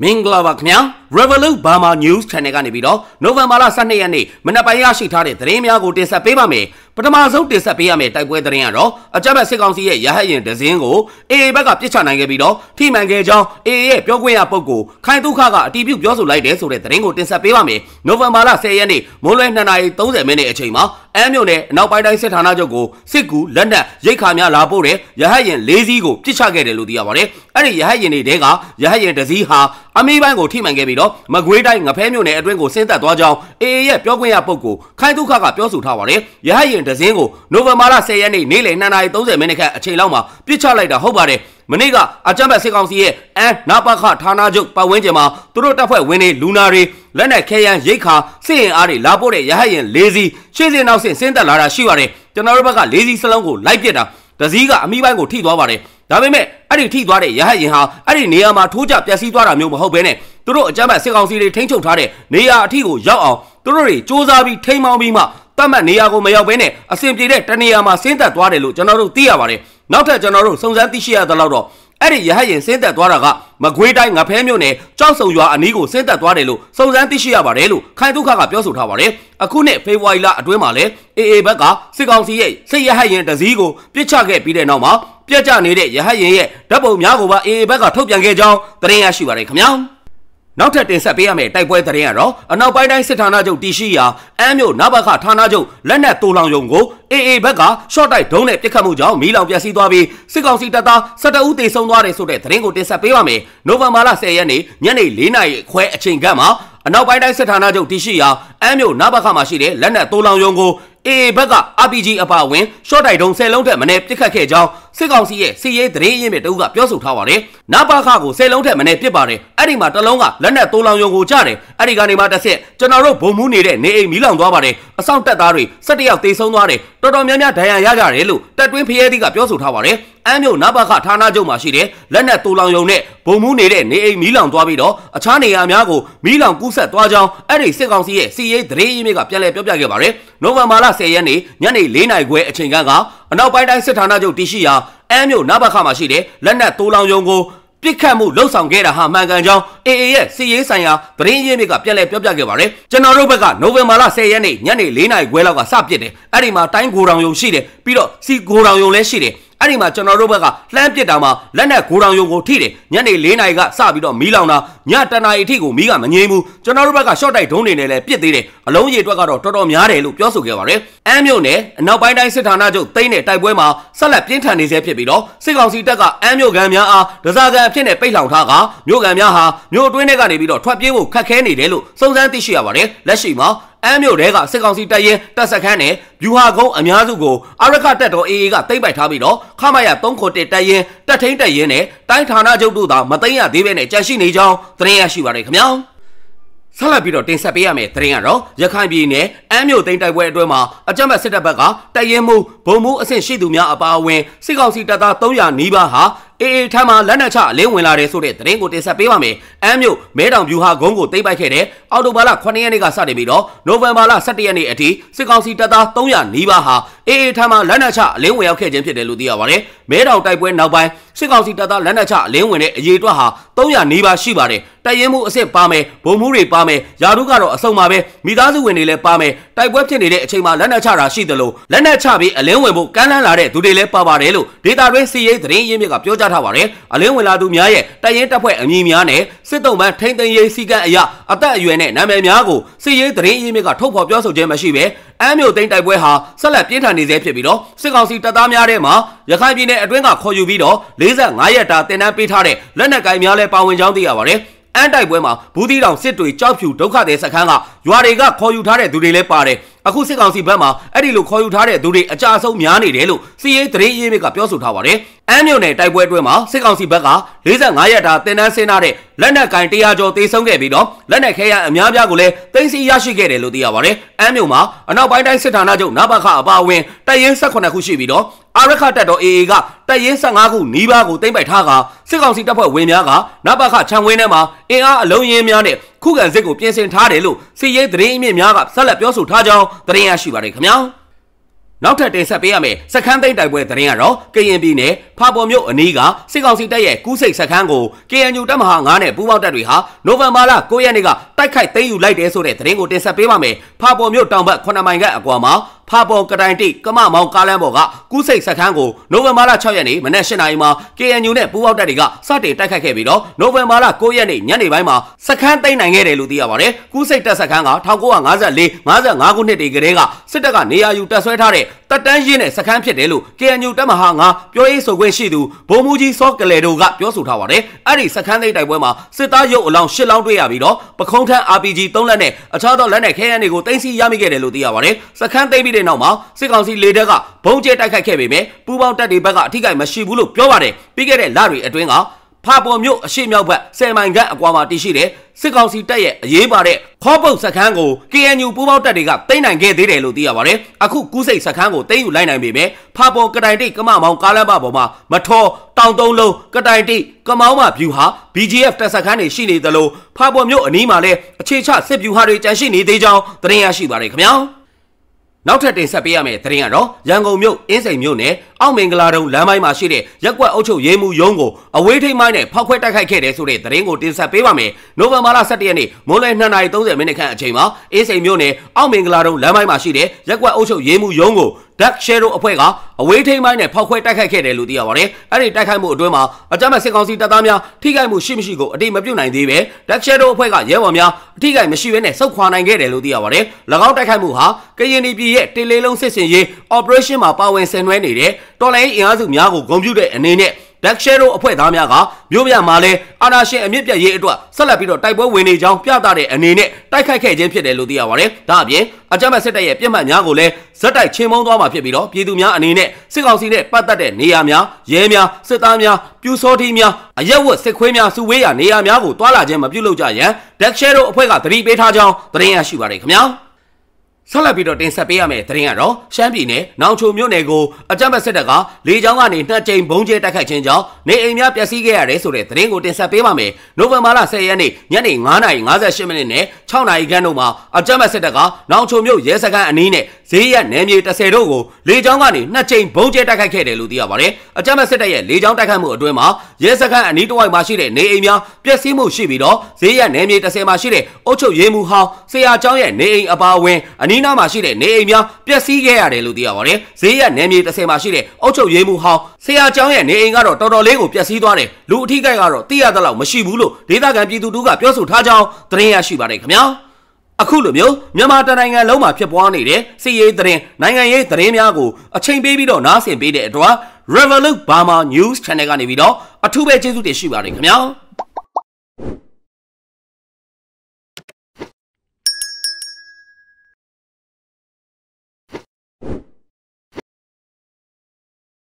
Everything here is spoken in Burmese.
မင်္ဂလာပါခင်ဗျာ Revolut Burma News Channel ကနေပြီးတော့နိုဝင်ဘာလ12ရက်နေ့မနက်ပိုင်းရရှိထားတဲ့သတင်းများကိုတင်ဆက်ပေးပါမယ်ပထမဆုံးတင်ဆက်ပေးရမယ့်တိုက်ပွဲသတင်းကတော့အကြမ်းဖက်စစ်ကောင်စီရဲ့ရဟတ်ယာဉ်ဒဇင်းကို AA ဘက်ကပြစ်ချနိုင်ခဲ့ပြီးတော့ထိမှန်ခဲ့ကြောင်း AA ရဲ့ပြောခွင့်ရပုဂ္ဂိုလ်ခိုင်ဒုက္ခကအတည်ပြုပြောဆိုလိုက်တယ်ဆိုတဲ့သတင်းကိုတင်ဆက်ပေးပါမယ်နိုဝင်ဘာလ10ရက်နေ့မိုးလွဲ2:30မိနစ်အချိန်မှာအမ်းမြို့နယ်အနောက်ပိုင်းတိုင်းစစ်ဌာနချုပ်ကိုစစ်ကူလက်နက်ရိတ်ခါများလာပို့တဲ့ရဟတ်ယာဉ်၄စီးကိုပြစ်ချခဲ့တယ်လို့သိရပါတယ်အဲ့ဒီရဟတ်ယာဉ်တွေကရဟတ်ယာဉ်ဒဇီးဟာအမေပိုင်းကိုထိမှန်ခဲ့ပြီးတော့မကွေးတိုင်းငဖဲမြို့နယ်အတွင်းကိုဆင်းသက်သွားကြောင်း AA ရဲ့ပြောခွင့်ရပုဂ္ဂိုလ်ခိုင်ဒုက္ခကပြောဆိုထားပါတယ်ရဟတ်ယာဉ်ဒဇင်းကိုနိုဝင်ဘာလ10ရက်နေ့နေ့လယ်2:30မိနစ်ခန့်အချိန်လောက်မှာပြစ်ချလိုက်တာဟုတ်ပါတယ်မနေ့ကအကြမ်းဖက်စစ်ကောင်စီရဲ့နပခဌာနချုပ်ပတ်ဝန်းကျင်မှာသူတို့တပ်ဖွဲ့ဝင်တွေလူနာတွေလက်နက်ခဲယမ်းရိတ်ခါစစ်ရင်အားတွေလာပို့တဲ့ရဟတ်ယာဉ်၄စီးရှေ့စင်နောက်ဆင်းသက်လာတာရှိပါတယ်ကျွန်တော်တို့ဘက်က၄စီးစလုံးကိုလိုက်ပစ်တာဒဇီးကအမိပိုင်းကိုထိသွားပါတယ်ဒါပေမဲ့အဲ့ဒီထိသွားတဲ့ရဟတ်ယာဉ်ဟာအဲ့ဒီနေရာမှာထိုးကျပျက်စီးသွားတာမျိုးမဟုတ်ဘဲနဲ့သူတို့အကြမ်းဖက်စစ်ကောင်စီတွေထိန်းချုပ်ထားတဲ့နေရာအထိကိုရောက်အောင်သူတို့တွေစ조사ပြီးထိန်းမောင်းပြီးမှတတ်မှတ်နေရာကိုမရောက်ဘဲနဲ့အဆင်ပြေတဲ့တနေရာမှာဆင်းသက်သွားတယ်လို့ကျွန်တော်တို့သိရပါတယ်နောက်ထပ်ကျွန်တော်တို့စုံစမ်းသိရှိရသလောက်တော့အဲ့ဒီရဟတ်ယာဉ်ဆင်းသက်သွားတာကမကွေးတိုင်းငဖဲမြို့နယ်ကြောက်စုံရွာအနီးကိုဆင်းသက်သွားတယ်လို့စုံစမ်းသိရှိရပါတယ်လို့ခိုင်ဒုက္ခကပြောဆိုထားပါတယ်အခုနှစ်ဖေဖော်ဝါရီလအတွင်းမှာလည်း AA ဘက်ကစစ်ကောင်စီရဲ့စစ်ရဟတ်ယာဉ်တစည်းကိုပြစ်ချခဲ့ပြီးတဲ့နောက်မှာပြက်ကျနေတဲ့ရဟတ်ယာဉ်ရဲ့ဓာတ်ပုံများကိုပါ AA ဘက်ကထုတ်ပြန်ခဲ့ကြောင်းသတင်းရရှိပါတယ်ခင်ဗျာနောက်ထပ်တင်ဆက်ပေးရမယ့်တိုက်ပွဲသတင်းကတော့အနောက်ပိုင်းတိုင်းစစ်ဌာနချုပ်တည်ရှိရာအမ်းမြို့နဘခဌာနချုပ်လက်နက်တူလောင်ယုံကို AA ဘက်ကရှော့တိုက်ဒုံးနဲ့ပစ်ခတ်မှုကြောင့်မီးလောင်ပျက်စီးသွားပြီးစစ်ကောင်စီတပ်သား12ဦးသေဆုံးသွားတယ်ဆိုတဲ့သတင်းကိုတင်ဆက်ပေးပါမယ်နိုဝင်ဘာလ10ရက်နေ့ညနေ4:00နာရီခွဲအချိန်ခန့်မှာအနောက်ပိုင်းတိုင်းစစ်ဌာနချုပ်တည်ရှိရာအမ်းမြို့နဘခမှာရှိတဲ့လက်နက်တူလောင်ယုံကို AA ဘက်က RPG အပါဝင်ရှော့တိုက်ဒုံး10လုံးထက်မနည်းပစ်ခတ်ခဲ့ကြောင်းစစ်ကောင်စီရဲ့စစ်ရေးသတင်းရင်းမြစ်တအုပ်ကပြောဆိုထားပါတယ်။နဘခကို10လုံးထက်မနည်းပစ်ပါတယ်။အဲ့ဒီမှာတစ်လုံးကလက်နက်တူလောင်ယုံကိုကြားတယ်။အဲ့ဒီကနေမှတစ်ဆက်ကျွန်တော်တို့ဘုံမှုနေတဲ့နေအိမ်မီးလောင်သွားပါတယ်။အဆောင်တက်သားတွေ17ယောက်သေဆုံးသွားတယ်။တော်တော်များများဒဏ်ရာရကြတယ်လို့တပ်တွင်းဖရဲသီးကပြောဆိုထားပါတယ်။အမ်းမြို့နဘခဌာနချုပ်မှာရှိတဲ့လက်နက်တူလောင်ယုံနဲ့ဘုံမှုနေတဲ့နေအိမ်မီးလောင်သွားပြီးတော့အခြားနေရာများကိုမီးလောင်ကူးဆက်သွားကြောင်းအဲ့ဒီစစ်ကောင်စီရဲ့စစ်ရေးသတင်းရင်းမြစ်ကပြန်လည်ပြောပြခဲ့ပါတယ်။နိုဝင်ဘာလ10ရက်နေ့ညနေ4:00နာရီခွဲအချိန်ကအနောက်ပိုင်းတိုင်းစစ်ဌာနချုပ်တည်ရှိရာအမ်းမြို့နဘခမှာရှိတဲ့လက်နက်တူလောင်ယုံကိုပြစ်ခတ်မှုလှုပ်ဆောင်ခဲ့တာဟာမှန်ကန်ကြောင်း AA ရဲ့စစ်ရေးဆိုင်ရာသတင်းရင်းမြစ်ကပြန်လည်ပြောပြခဲ့ပါတယ်ကျွန်တော်တို့ဘက်ကနိုဝင်ဘာလ10ရက်နေ့ညနေ4:00နာရီခွဲလောက်ကစပစ်တယ်အဲ့ဒီမှာတိုင်းဂိုတောင်ယုံရှိတယ်ပြီးတော့စီဂိုတောင်ယုံလည်းရှိတယ်အဲ့ဒီမှာကျွန်တော်တို့ဘက်ကလှမ်းပစ်တာမှာလက်နက်ဂိုတောင်ယုံကိုထိတယ်ညနေ4:00နာရီကစပြီးတော့မီးလောင်တာည1:00နာရီအထိကိုမီးကမငြိမ်းဘူးကျွန်တော်တို့ဘက်ကရှော့တိုက်ဒုံးနေနဲ့လည်းပစ်သေးတယ်အလုံးကြီးအတွက်ကတော့တော်တော်များတယ်လို့ပြောဆိုခဲ့ပါတယ်အမ်းမြို့နယ်အနောက်ပိုင်းတိုင်းစစ်ဌာနချုပ်သိမ်းတဲ့တိုက်ပွဲမှာဆက်လက်ပြင်းထန်နေဆဲဖြစ်ပြီးတော့စစ်ကောင်စီတပ်ကအမ်းမြို့ကန်များအားဒဇာကန်အဖြစ်နဲ့ပိတ်လှောင်ထားကမြို့ကန်များဟာမြို့အတွင်းထဲကနေပြီးတော့ထွက်ပြေးဖို့ခက်ခဲနေတယ်လို့စုံစမ်းသိရှိရပါတယ်လက်ရှိမှာအမ်းမြို့တဲကစစ်ကောင်စီတပ်ရင်းတပ်စခန်းနဲ့ဗျူဟာကုန်းအများစုကိုအာရခတပ်တော် AA ကသိမ်းပိုက်ထားပြီးတော့ခမရ391တပ်ရင်းတပ်ထိန်းတပ်ရင်းနဲ့တိုင်းဌာနချုပ်တို့သာမသိမ်းရသေးဘဲနဲ့ကြန့်ရှိနေကြောင်းသတင်းရရှိပါတယ်ခင်ဗျာဆက်လက်ပြီးတော့တင်ဆက်ပေးရမယ့်သတင်းကတော့ရခိုင်ပြည်နယ်အမ်းမြို့သိမ်းတိုက်ပွဲအတွင်းမှာအကြမ်းဖက်စစ်တပ်ဘက်ကတပ်ရင်းမှုဗိုလ်မှူးအဆင့်ရှိသူများအပါအဝင်စစ်ကောင်စီတပ်သား300နီးပါးဟာAA ထမ်းမှာလက်နက်ချအလင်းဝင်လာတယ်ဆိုတဲ့သတင်းကိုတင်ဆက်ပေးပါမယ်။အမ်းမြို့မဲတောင်ဗျူဟာကုန်းကိုသိမ်းပိုက်ခဲ့တဲ့အောက်တိုဘာလ9ရက်နေ့ကစတင်ပြီးတော့နိုဝင်ဘာလ17ရက်နေ့အထိစစ်ကောင်စီတပ်သား300နီးပါးဟာ AA ထမ်းမှာလက်နက်ချအလင်းဝင်ရောက်ခဲ့ခြင်းဖြစ်တယ်လို့သိရပါတယ်။မဲတောင်တိုက်ပွဲနောက်ပိုင်းစစ်ကောင်စီတပ်သားလက်နက်ချအလင်းဝင်တဲ့အရေးအတွက်ဟာ300နီးပါးရှိပါတယ်။တပ်ရင်းမှုအစ်စ်ပါမယ်ဗိုလ်မှူးတွေပါမယ်ယာတို့ကတော့အစုံပါပဲမိသားစုဝင်တွေလည်းပါမယ်တိုက်ပွဲဖြစ်နေတဲ့အချိန်မှာလက်နက်ချတာရှိတယ်လို့လက်နက်ချပြီးအလင်းဝင်ဖို့ကမ်းလှမ်းလာတဲ့သူတွေလည်းပါပါတယ်လို့ဒေတာတွင်းစီရေးသတင်းရင်းမြစ်ကပြောကြားထားပါတယ်အလင်းဝင်လာသူများရဲ့တပ်ရင်းတပ်ဖွဲ့အမည်များနဲ့စစ်တုံးပန်းထိန်းသိမ်းရေးစည်းကမ်းအရအသက်အရွယ်နဲ့နာမည်များကိုစီရေးသတင်းရင်းမြစ်ကထုတ်ဖော်ပြောဆိုခြင်းမရှိဘဲအမ်းမြို့သိမ်းတိုက်ပွဲဟာဆက်လက်ပြင်းထန်နေဆဲဖြစ်ပြီးတော့စစ်ကောင်စီတပ်သားများထဲမှာရခိုင်ပြည်နယ်အတွင်းကခေါ်ယူပြီးတော့45ရက်တာတင်နန်းပေးထားတဲ့လက်နက်ကိုင်များလည်းပါဝင်ကြောင်းသိရပါတယ်အန်တိုက်ပွဲမှာဘူးသီးတောင်စစ်တွေကြောက်ဖြူဒုက္ခသည်စခန်းကရွာတွေကခေါ်ယူထားတဲ့သူတွေလည်းပါတယ်အခုစစ်ကောင်စီဘက်မှာအဲ့ဒီလိုခေါ်ယူထားတဲ့သူတွေအကြအဆုံးများနေတယ်လို့စီရေးသတင်းရင်းမြစ်ကပြောဆိုထားပါတယ်အမ်းမြို့နယ်တိုက်ပွဲအတွင်းမှာစစ်ကောင်စီဘက်က45ရက်တာတင်နန်းဆင်းထားတဲ့လက်နက်ကင်100ကျော်သေဆုံးခဲ့ပြီးတော့လက်နက်ခဲယမ်းအများပြားကိုလည်းသိမ်းဆည်းရရှိခဲ့တယ်လို့သိရပါတယ်အမ်းမြို့မှာအနောက်ပိုင်းတိုင်းစစ်ဌာနချုပ်နဘခအပါအဝင်တပ်ရင်း18ခုရှိပြီးတော့အာရခတပ်တော် AA ကတပ်ရင်း15ခုနီးပါးကိုသိမ်းပိုက်ထားကစစ်ကောင်စီတပ်ဖွဲ့ဝင်များကနဘခခြံဝင်းထဲမှာအင်အားအလုံးရင်းများနဲ့ခုခံစစ်ကိုပြင်ဆင်ထားတယ်လို့စီရေးသတင်းအမြင့်များကဆက်လက်ပြောဆိုထားကြောင်းသတင်းရရှိပါတယ်ခင်ဗျာ နောက်ထပ်တင်ဆက်ပေးရမယ်စခန်းသိမ်းတိုက်ပွဲသတင်းကတော့ကရင်ပြည်နယ်ဖာပေါ်မြို့အနီးကစစ်ကောင်စီတပ်ရဲ့ကူးစိတ်စခန်းကို KNU တပ်မဟာ9နဲ့ပူးပေါင်းတပ်တွေဟာနိုဝင်ဘာလ9ရက်နေ့ကတိုက်ခိုက်သိမ်းယူလိုက်တယ်ဆိုတဲ့သတင်းကိုတင်ဆက်ပေးပါမယ်ဖာပေါ်မြို့တောင်ဘက်9မိုင်ကအကွာမှာဖာပေါ်ကတိုင်တိကမမောင်ကားလမ်းပေါ်ကကူးစိတ်စခန်းကိုနိုဝင်ဘာလ6ရက်နေ့မနက်8:00 နာရီမှာ KNU နဲ့ပူးပေါင်းတပ်တွေကစတင်တိုက်ခိုက်ခဲ့ပြီးတော့နိုဝင်ဘာလ9ရက်နေ့ညနေပိုင်းမှာစခန်းသိမ်းနိုင်ခဲ့တယ်လို့သိရပါတယ်ကူးစိတ်တပ်စခန်းက1954-55ခုနှစ်တည်းကတည်းကစစ်တပ်ကနေရာယူတပ်ဆွဲထားတဲ့တပ်တန်းရင်းနဲ့စခန်းဖြစ်တယ်လို့ KNU တပ်မဟာ9ပြောရေးဆိုခွင့်ရှိသူဗိုလ်မှူးကြီးစောကလေတို့ကပြောဆိုထားပါတယ်အဲ့ဒီစခန်းသိမ်းတိုက်ပွဲမှာစစ်သားရုပ်အလောင်း10လောင်းတွေ့ရပြီးတော့ပခုံးထမ်း RPG 3လက်နဲ့အခြားသောလက်နက်ခဲယမ်းတွေကိုသိမ်းဆည်းရမိခဲ့တယ်လို့သိရပါတယ်စခန်းသိမ်းပြီးတဲ့နောက်မှာစစ်ကောင်စီလေတပ်ကဘုံကျဲတိုက်ခိုက်ခဲ့ပေမဲ့ပူးပေါင်းတပ်တွေဘက်ကအထိကိမရှိဘူးလို့ပြောပါတယ်ပြီးခဲ့တဲ့လတွေအတွင်းကဖာပေါ်မြို့အရှိမြောက်ဘက်10မိုင်ခန့်အကွာမှာတည်ရှိတဲ့စစ်ကောင်စီတပ်ရဲ့အရေးပါတဲ့ခေါပုတ်စခန်းကို KNU ပူးပေါင်းတပ်တွေကသိမ်းနိုင်ခဲ့သေးတယ်လို့သိရပါတယ်အခုကူးစိတ်စခန်းကိုသိမ်းယူလိုက်နိုင်ပေမဲ့ဖာပေါ်ကတိုင်တိကမမောင်ကားလမ်းပေါ်မှာမထောတောင်သုံးလုံးကတိုင်တိကမောင်းမဗျူဟာ BGF တပ်စခန်းတွေရှိနေသလိုဖာပေါ်မြို့အနီးမှာလည်းအခြေချစစ်ဗျူဟာတွေကျန်ရှိနေသေးကြောင်းသတင်းရရှိပါတယ်ခင်ဗျာနောက်ထပ်တင်ဆက်ပေးရမယ့်သတင်းကတော့ရန်ကုန်မြို့အင်းစိန်မြို့နယ်အောက်မင်္ဂလာတုံလမ်းပိုင်းမှာရှိတဲ့ရက်ကွက်အုပ်ချုပ်ရေးမှူးရုံးကိုအဝေးထိပ်မိုင်းနဲ့ဖောက်ခွဲတိုက်ခိုက်ခဲ့တဲ့ဆိုတဲ့သတင်းကိုတင်ဆက်ပေးပါမယ်။နိုဝင်ဘာလ17ရက်နေ့မိုးလယ်2:30မိနစ်ခန့်အချိန်မှာအင်းစိန်မြို့နယ်အောက်မင်္ဂလာတုံလမ်းပိုင်းမှာရှိတဲ့ရက်ကွက်အုပ်ချုပ်ရေးမှူးရုံးကိုDark Shadow အဖွဲ့ကအဝေးထိပ်မိုင်းနဲ့ဖောက်ခွဲတိုက်ခိုက်ခဲ့တယ်လို့သိရပါတယ်။အဲ့ဒီတိုက်ခိုက်မှုအတွင်းမှာအကြမ်းဖက်စစ်ကောင်စီတပ်သားများထိခိုက်မှုရှိမရှိကိုအတိမပြုတ်နိုင်သေးပဲ Dark Shadow အဖွဲ့ကရဲဘော်များအထိခိုက်မရှိဘဲနဲ့ဆုတ်ခွာနိုင်ခဲ့တယ်လို့သိရပါတယ်။၎င်းတိုက်ခိုက်မှုဟာကရင်ပြည်ရဲ့တေလေးလုံးစစ်စင်ရေး Operation မှာပါဝင်ဆင်နွှဲနေတဲ့တော်လိုင်းအင်အားစုများကိုဂုဏ်ပြုတဲ့အနေနဲ့Dark Shadow အဖွဲ့သားများကမြို့ပြမှာလဲအာဏာရှင်အမြင့်ပြတ်ရေးအတွက်ဆက်လက်ပြီးတော့တိုက်ပွဲဝင်နေကြောင်းပြသတဲ့အနေနဲ့တိုက်ခိုက်ခဲ့ခြင်းဖြစ်တယ်လို့သိရပါတယ်။ဒါအပြင်အကြမ်းဖက်စစ်တပ်ရဲ့ပြစ်မှတ်များကိုလည်းဇက်တိုက်ချင်းမုံသွားမှာဖြစ်ပြီးတော့ပြည်သူများအနေနဲ့စစ်ကောင်စီနဲ့ပတ်သက်တဲ့နေရာများရဲများစစ်သားများပြူစောထီးများအရက်ဝတ်စစ်ခွေးများစုဝေးရာနေရာများကိုတွာလာခြင်းမပြုလုပ်ကြရန် Dark Shadow အဖွဲ့ကသတိပေးထားကြောင်းသတင်းရရှိပါတယ်ခင်ဗျာ။ဆက်လက်ပြီးတော့တင်ဆက်ပေးရမယ့်သတင်းကတော့ရှမ်းပြည်နယ်နောင်ချိုမြို့နယ်ကိုအကြမ်းဖက်စစ်တပ်ကလေကြောင်းကနေ2ကြိမ်ဘုံကျဲတိုက်ခိုက်ခြင်းကြောင့်နေအိမ်များပျက်စီးခဲ့ရတယ်ဆိုတဲ့သတင်းကိုတင်ဆက်ပေးပါမယ်။နိုဝင်ဘာလ10ရက်နေ့ညနေ9:58မိနစ်နဲ့6နာရီခန့်တို့မှာအကြမ်းဖက်စစ်တပ်ကနောင်ချိုမြို့ရဲစခန်းအနီးနဲ့ဈေးရက်နယ်မြေ30တို့ကိုလေကြောင်းကနေ2ကြိမ်ဘုံကျဲတိုက်ခိုက်ခဲ့တယ်လို့သိရပါတယ်။အကြမ်းဖက်စစ်တပ်ရဲ့လေကြောင်းတိုက်ခိုက်မှုအတွင်းမှာရဲစခန်းအနီးတစ်ဝိုက်မှာရှိတဲ့နေအိမ်များပျက်စီးမှုရှိပြီးတော့ဈေးရက်နယ်မြေ30မှာရှိတဲ့အုပ်ချုပ်ရေးမှူးဟောင်းဆရာကျောင်းရဲ့နေအိမ်အပါအဝင်အနီးနားမှာရှိတဲ့နေအိမ်များပျက်စီးခဲ့ရတယ်လို့သိရပါတယ်။ဈေးရက်နယ်မြေ30မှာရှိတဲ့အုပ်ချုပ်ရေးမှူးဟောင်းဆရာကျောင်းရဲ့နေအိမ်ကတော့တော်တော်လေးကိုပျက်စီးသွားတယ်။လူအထိကိကတော့သိရသလောက်မရှိဘူးလို့ဒေသခံပြည်သူတို့ကပြောဆိုထားကြောင်းသတင်းရရှိပါတယ်ခင်ဗျာ။အခုလိုမျိုးမြန်မာနိုင်ငံလုံးမှာဖြစ်ပွားနေတဲ့စစ်ရေးသတင်းနိုင်ငံရေးသတင်းများကိုအချိန်ပေးပြီးတော့နားဆင်ပေးတဲ့အတွက် Revolut Burma News Channel ကနေပြီးတော့အထူးပဲကျေးဇူးတင်ရှိပါတယ်ခင်ဗျာ။